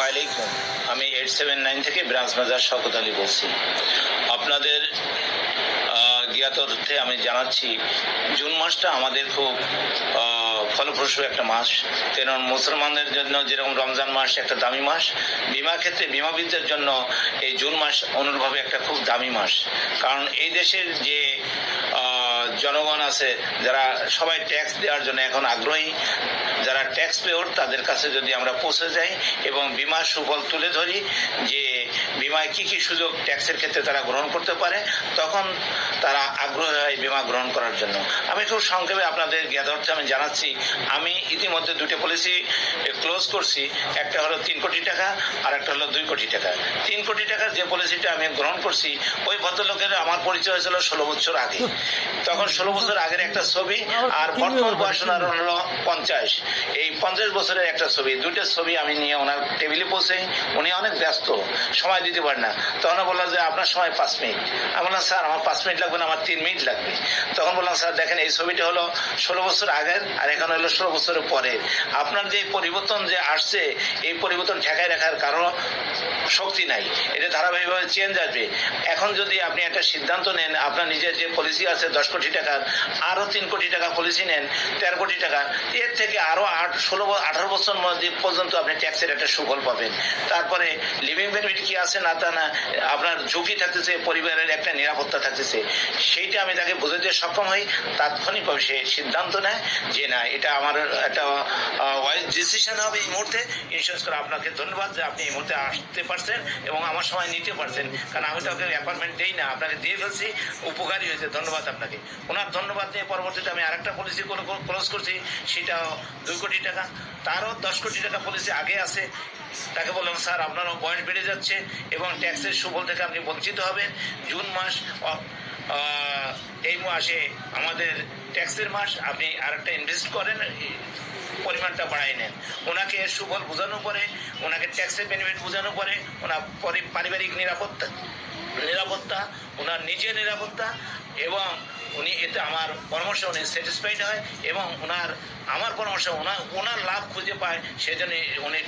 আলাইকুম। আমি 879 থেকে ব্রাঞ্চ ম্যানেজার শওকত আলী বলছি। আপনাদের জ্ঞাতার্থে আমি জানাচ্ছি, জুন মাসটা আমাদের খুব ফলপ্রসূ একটা মাস। কারণ মুসলমানদের জন্য যেরকম রমজান মাস একটা দামি মাস, বিমা ক্ষেত্রে বিমাবিদদের জন্য এই জুন মাস অনুরূপভাবে একটা খুব দামি মাস। কারণ এই দেশের যে জনগণ আছে, যারা সবাই ট্যাক্স দেওয়ার জন্য এখন আগ্রহী, যারা ট্যাক্স পেয়র, তাদের কাছে যদি আমরা পৌঁছে যাই এবং বিমার সুফল তুলে ধরি যে বিমায় কি কি সুযোগ ট্যাক্সের ক্ষেত্রে তারা গ্রহণ করতে পারে, তখন তারা আগ্রহী হয় বিমা গ্রহণ করার জন্য। আমি খুব সংক্ষেপে আপনাদের জ্ঞাতার্থে আমি জানাচ্ছি, আমি ইতিমধ্যে দুটো পলিসি ক্লোজ করছি। একটা হলো 3 কোটি টাকা, আর একটা হলো 2 কোটি টাকা। 3 কোটি টাকার যে পলিসিটা আমি গ্রহণ করছি, ওই ভদ্রলোকের আমার পরিচয় হয়েছিল 16 বছর আগে। তখন 16 বছর আগের একটা ছবি, আর বর্তমান বয়স ওনার হলো 50। এই 50 বছরের একটা ছবি, দুটো ছবি আমি নিয়ে ওনার টেবিলে পৌঁছে, উনি অনেক ব্যস্ত, সময় দিতে পারে না। তখন বললাম যে আপনার সময় 5 মিনিট। আমি বললাম স্যার আমার 5 মিনিট লাগবে না, আমার 3 মিনিট লাগবে। তখন বললাম স্যার দেখেন, এই ছবিটা হলো 16 বছর আগের, আর এখন হলো 16 বছরের পরের। আপনার যে পরিবর্তন যে আসছে, এই পরিবর্তন ঠেকায় রাখার কারণ শক্তি নাই, এটা ধারাবাহিকভাবে চেঞ্জ আসবে। এখন যদি আপনি একটা সিদ্ধান্ত নেন, আপনার নিজের যে পলিসি আছে 10 কোটি টাকার, আরো 3 কোটি টাকা পলিসি নেন 13 কোটি টাকা, এর থেকে আরো 18 বছর পর্যন্ত আপনি ট্যাক্সের একটা সুফল পাবেন। তারপরে লিভিং বেনিফিট কি আছে না তা না, আপনার ঝুঁকি থাকতেছে, পরিবারের একটা নিরাপত্তা থাকতেছে, সেইটা আমি তাকে বুঝাতে সক্ষম হই। তাৎক্ষণিকভাবে সে সিদ্ধান্ত নেয় যে না, এটা আমার একটা ওয়াইজ ডিসিশন হবে এই মুহূর্তে ইন্স্যুরেন্স করা। আপনাকে ধন্যবাদ যে আপনি এই মুহূর্তে আসতে পারছেন এবং আমার সময় নিতে পারছেন, কারণ আমি তো ওকে অ্যাপয়েন্টমেন্ট দিই না, আপনাকে দিয়ে ফেলছি, উপকারী হয়েছে, ধন্যবাদ আপনাকে। ওনার ধন্যবাদ নিয়ে পরবর্তীতে আমি আরেকটা পলিসি ক্লোজ করছি, সেটা 2 কোটি টাকা। তারও 10 কোটি টাকা পলিসি আগে আছে। তাকে বললাম স্যার আপনারও বয়স বেড়ে যাচ্ছে এবং ট্যাক্সের সুফল থেকে আপনি বঞ্চিত হবেন। জুন মাস এই মাসে আমাদের ট্যাক্সের মাস, আপনি আরেকটা ইনভেস্ট করেন, পরিমাণটা বাড়াই নেন। ওনাকে সুফল বোঝানোর পরে, ওনাকে ট্যাক্সের বেনিফিট বোঝানোর পরে, ওনার পারিবারিক নিরাপত্তা, ওনার নিজের নিরাপত্তা, এবং উনি এতে আমার পরামর্শ উনি স্যাটিসফাইড হয় এবং আমার পরামর্শ ওনার লাভ খুঁজে পায়। সেজন্য উনি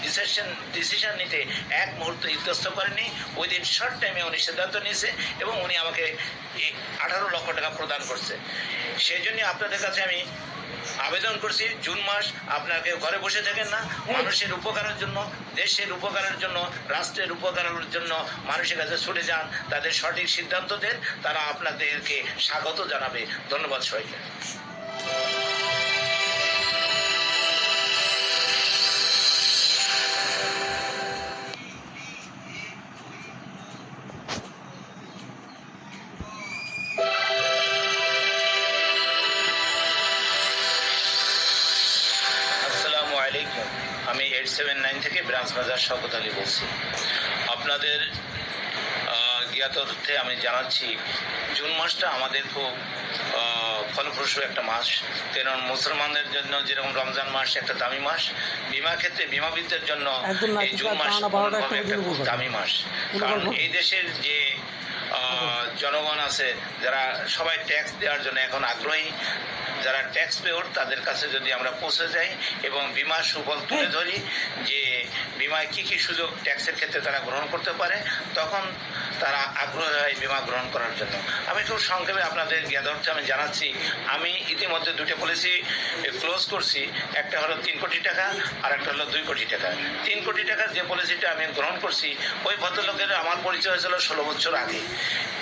ডিসিশন নিতে এক মুহূর্ত ইতস্ত করেনি। ওই দিন শর্ট টাইমে উনি সিদ্ধান্ত নিয়েছে এবং উনি আমাকে 18 লক্ষ টাকা প্রদান করছে। সেই জন্য আপনাদের কাছে আমি আবেদন করছি, জুন মাস আপনাকে ঘরে বসে থাকেন না, মানুষের উপকারের জন্য, দেশের উপকারের জন্য, রাষ্ট্রের উপকারের জন্য মানুষের কাছে ছুটে যান, তাদের সঠিক সিদ্ধান্ত দেন, তারা আপনাদেরকে স্বাগত জানাবে। ধন্যবাদ সবাইকে। আলাইকুম। আমি 879 থেকে ব্রাঞ্চ ম্যানেজার শওকত আলী বলছি। আপনাদের জ্ঞাতার্থে আমি জানাচ্ছি, জুন মাসটা আমাদের খুব ফলপ্রসূ একটা মাস। কারণ মুসলমানদের জন্য যেরকম রমজান মাস একটা দামি মাস, বিমা ক্ষেত্রে বিমাবিদদের জন্য এই জুন মাস একটা খুব দামি মাস। কারণ এই দেশের যে জনগণ আছে, যারা সবাই ট্যাক্স দেওয়ার জন্য এখন আগ্রহী, যারা ট্যাক্স পেয়র, তাদের কাছে যদি আমরা পৌঁছে যাই এবং বিমার সুফল তুলে ধরি যে বিমায় কি কি সুযোগ ট্যাক্সের ক্ষেত্রে তারা গ্রহণ করতে পারে, তখন তারা আগ্রহী হয় বিমা গ্রহণ করার জন্য। আমি খুব সংক্ষেপে আপনাদের জ্ঞাতার্থে আমি জানাচ্ছি, আমি ইতিমধ্যে দুটো পলিসি ক্লোজ করছি। একটা হলো 3 কোটি টাকা, আর একটা হলো 2 কোটি টাকা। 3 কোটি টাকার যে পলিসিটা আমি গ্রহণ করছি, ওই ভদ্রলোকের আমার পরিচয় হয়েছিল 16 বছর আগে।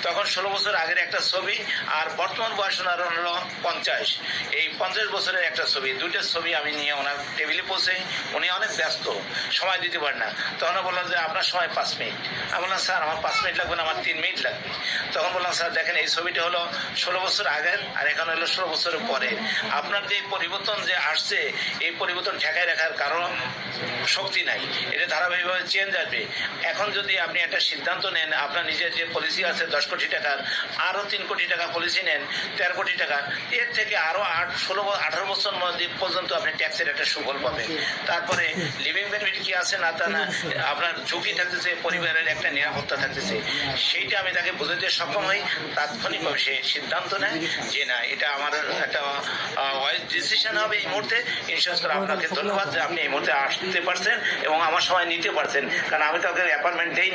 তখন 16 বছর আগের একটা ছবি, আর বর্তমান বয়স ওনার হলো 50। এই 50 বছরের একটা ছবি, দুটো ছবি আমি নিয়ে ওনার টেবিলে পৌঁছে, উনি অনেক ব্যস্ত, সময় দিতে পারে না। তখন বললাম যে আপনার সময় 5 মিনিট। আমি বললাম স্যার আমার 5 মিনিট লাগবে না, আমার 3 মিনিট লাগবে। তখন বললাম স্যার দেখেন, এই ছবিটা হলো 16 বছর আগের, আর এখন হলো 16 বছরের পরের। আপনার যে পরিবর্তন যে আসছে, এই পরিবর্তন ঠেকায় রাখার কারণ শক্তি নাই, এটা ধারাবাহিকভাবে চেঞ্জ আসবে। এখন যদি আপনি একটা সিদ্ধান্ত নেন, আপনার নিজের যে পলিসি আছে 10 কোটি টাকার, আরো 3 কোটি টাকা পলিসি নেন 13 কোটি টাকা, এর থেকে আরো আরো 18 বছর পর্যন্ত আপনি ট্যাক্সের একটা সুফল পাবেন। তারপরে লিভিং বেনিফিট কি আছে না তা না, আপনার ঝুঁকি থাকতেছে, পরিবারের একটা নিরাপত্তা থাকতেছে, সেইটা আমি তাকে বোঝাতে সক্ষম হই। তাৎক্ষণিকভাবে সে সিদ্ধান্ত নেয় যে না, এটা আমার একটা ওয়াইজ ডিসিশন হবে এই মুহূর্তে। ইন্স্যুরেন্স করে আপনাকে ধন্যবাদ যে আপনি এই মুহূর্তে আসতে পারছেন এবং আমার সময় নিতে পারছেন, কারণ আমি তো আপনাকে অ্যাপয়েন্টমেন্ট দেই না।